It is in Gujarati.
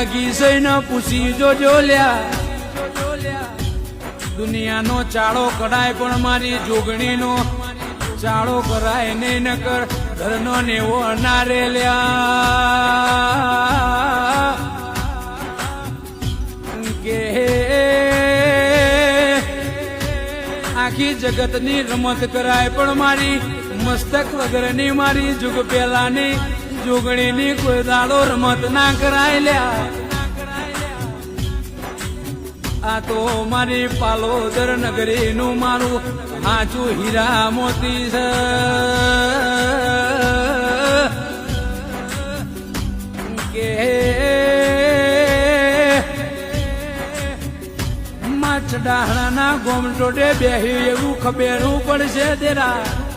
વળગી સઈને પૂછી જોજો લ્યા દુનિયાનો ચાળો કરાય પણ મારી જોગણીનો ચાળો કરાય નહીં નકર ઘરનો નેવો અનારે લ્યા કે આખી જગતની રમત કરાય પણ મારી મસ્તક વગરની મારી જુગ પેલાની જોગણીની કોઈ દાડો રમત ના કરાય લ્યા આ તો મારી પાલોદર નગરીનું મારું હાચું હીરા મોતી છે કે માછડાહણાના ગોમટોડે બેહી એવું ખબેરું પડશે તેરા